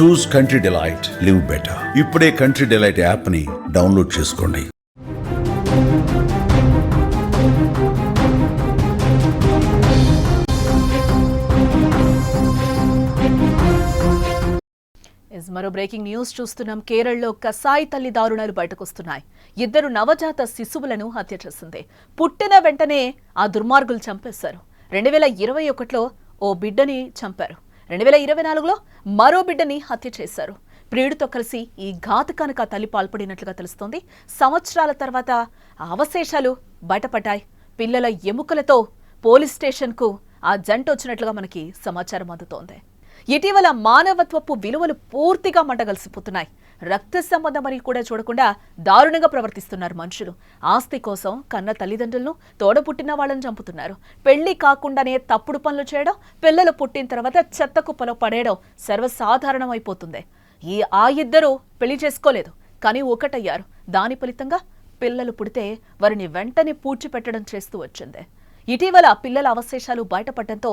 చూస్ country delight, live better. ఇప్పుడే country delight app ని download చేసుకోండి. మరో బ్రేకింగ్ న్యూస్ చూస్తున్నాం. కేరళలో కసాయి తల్లి దారుణాలు బయటకొస్తున్నాయి. 2 నవజాత శిశువులను హత్య చేసింది. పుట్టిన వెంటనే ఆ దుర్మార్గులు చంపేశారు. 2021లో ఓ బిడ్డని చంపారు. 2024లో మరో బిడ్డని హత్య చేశారు. ప్రియుడితో కలిసి ఈ ఘాతుకానికి ఆ తల్లి పాల్పడినట్లుగా తెలుస్తోంది. సంవత్సరాల తర్వాత ఆ అవశేషాలు బయటపడ్డాయి. పిల్లల ఎముకలతో పోలీస్ స్టేషన్కు ఆ జంట వచ్చినట్లుగా మనకి సమాచారం అందుతోంది. ఇటీవల మానవత్వపు విలువలు పూర్తిగా మంటగలిసిపోతున్నాయి. రక్త సంబంధమని కూడా చూడకుండా దారుణంగా ప్రవర్తిస్తున్నారు మనుషులు. ఆస్తి కోసం కన్న తల్లిదండ్రులను, తోడపుట్టిన వాళ్ళని చంపుతున్నారు. పెళ్లి కాకుండానే తప్పుడు పనులు చేయడం, పిల్లలు పుట్టిన తర్వాత చెత్త కుప్పలో పడేయడం సర్వసాధారణం అయిపోతుంది. ఆ ఇద్దరు పెళ్లి చేసుకోలేదు, కానీ ఒకటయ్యారు. దాని ఫలితంగా పిల్లలు పుడితే వారిని వెంటనే పూడ్చిపెట్టడం చేస్తూ వచ్చింది. ఇటీవల పిల్లల అవశేషాలు బయటపడటంతో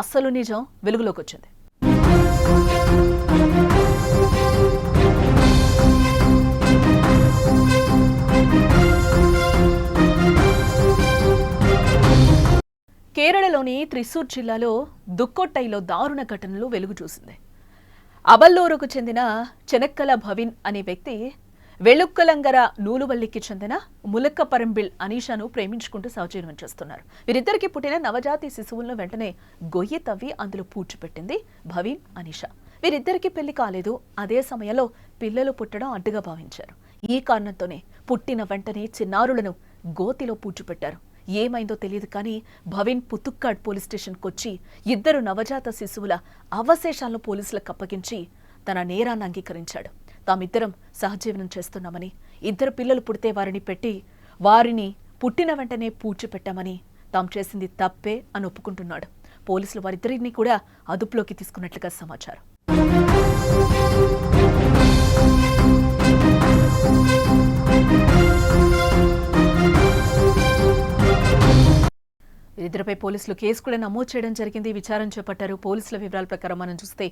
అసలు నిజం వెలుగులోకి వచ్చింది. కేరళలోని త్రిశూర్ జిల్లాలో దుక్కొట్టైలో దారుణ ఘటనలు వెలుగు చూసింది. అబల్లూరుకు చెందిన చెనక్కల భవిన్ అనే వ్యక్తి వెలుక్కలంగర నూలువల్లికి చెందిన ములక్కపరంబిల్ అనీషాను ప్రేమించుకుంటూ సహజీవనం చేస్తున్నారు. వీరిద్దరికి పుట్టిన నవజాతి శిశువులను వెంటనే గొయ్యి తవ్వి అందులో పూడ్చిపెట్టింది భవిన్, అనీషా. వీరిద్దరికీ పెళ్లి కాలేదు. అదే సమయంలో పిల్లలు పుట్టడం అడ్డుగా భావించారు. ఈ కారణంతోనే పుట్టిన వెంటనే చిన్నారులను గోతిలో పూడ్చిపెట్టారు. ఏమైందో తెలియదు, కానీ భవిన్ పుతుక్కాడ్ పోలీస్ స్టేషన్కి వచ్చి 2 నవజాత శిశువుల అవశేషాలను పోలీసులకు అప్పగించి తన నేరాన్ని అంగీకరించాడు. తామిద్దరం సహజీవనం చేస్తున్నామని, 2 పిల్లలు పుడితే వారిని పుట్టిన వెంటనే పూడ్చిపెట్టామని, తాము చేసింది తప్పే అని ఒప్పుకుంటున్నాడు. పోలీసులు వారిద్దరిని కూడా అదుపులోకి తీసుకున్నట్లుగా సమాచారం. ఇద్దరిపై పోలీసులు కేసు కూడా నమోదు చేయడం జరిగింది. విచారణ చేపట్టారు. పోలీసుల వివరాల ప్రకారం మనం చూస్తే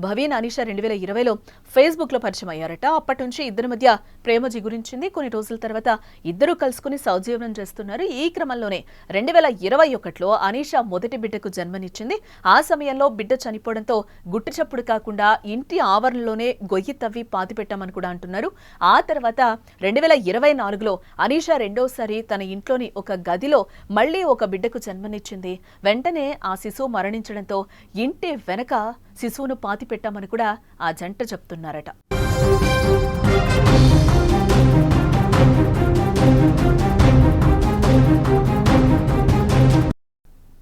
భవీన్, అనీషా 2020లో ఫేస్బుక్ లో పరిచయం అయ్యారట. అప్పటి నుంచి ఇద్దరి మధ్య ప్రేమ జిగురించింది. కొన్ని రోజుల తర్వాత ఇద్దరు కలుసుకుని సౌజీవనం చేస్తున్నారు. ఈ క్రమంలోనే 2021లో అనీషా మొదటి బిడ్డకు జన్మనిచ్చింది. ఆ సమయంలో బిడ్డ చనిపోవడంతో గుట్టు చప్పుడు కాకుండా ఇంటి ఆవరణలోనే గొయ్యి తవ్వి పాతిపెట్టామని కూడా అంటున్నారు. ఆ తర్వాత 2024లో అనీషా రెండోసారి తన ఇంట్లోని ఒక గదిలో మళ్లీ ఒక బిడ్డకు జన్మనిచ్చింది. వెంటనే ఆ శిశువు మరణించడంతో ఇంటి వెనక శిశువును పాతిపెట్టామని కూడా ఆ జంట చెప్తున్నారట.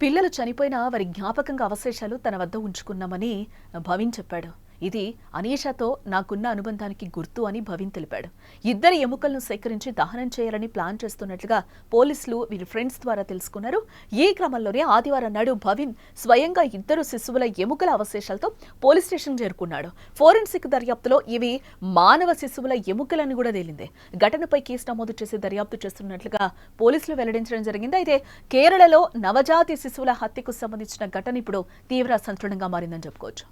పిల్లలు చనిపోయినా వారి జ్ఞాపకంగా అవశేషాలు తన వద్ద ఉంచుకున్నామని భవిన్ చెప్పాడు. ఇది అనీషాతో నాకున్న అనుబంధానికి గుర్తు అని భవిన్ తెలిపాడు. ఇద్దరి ఎముకలను సేకరించి దహనం చేయాలని ప్లాన్ చేస్తున్నట్లుగా పోలీసులు వీరి ఫ్రెండ్స్ ద్వారా తెలుసుకున్నారు. ఈ క్రమంలోనే ఆదివారం నాడు భవిన్ స్వయంగా 2 శిశువుల ఎముకల అవశేషాలతో పోలీస్ స్టేషన్ చేరుకున్నాడు. ఫోరెన్సిక్ దర్యాప్తులో ఇవి మానవ శిశువుల ఎముకలని కూడా తేలింది. ఘటనపై కేసు నమోదు చేసి దర్యాప్తు చేస్తున్నట్లుగా పోలీసులు వెల్లడించడం జరిగింది. అయితే కేరళలో నవజాతి శిశువుల హత్యకు సంబంధించిన ఘటన ఇప్పుడు తీవ్ర సంచలనంగా మారిందని చెప్పుకోవచ్చు.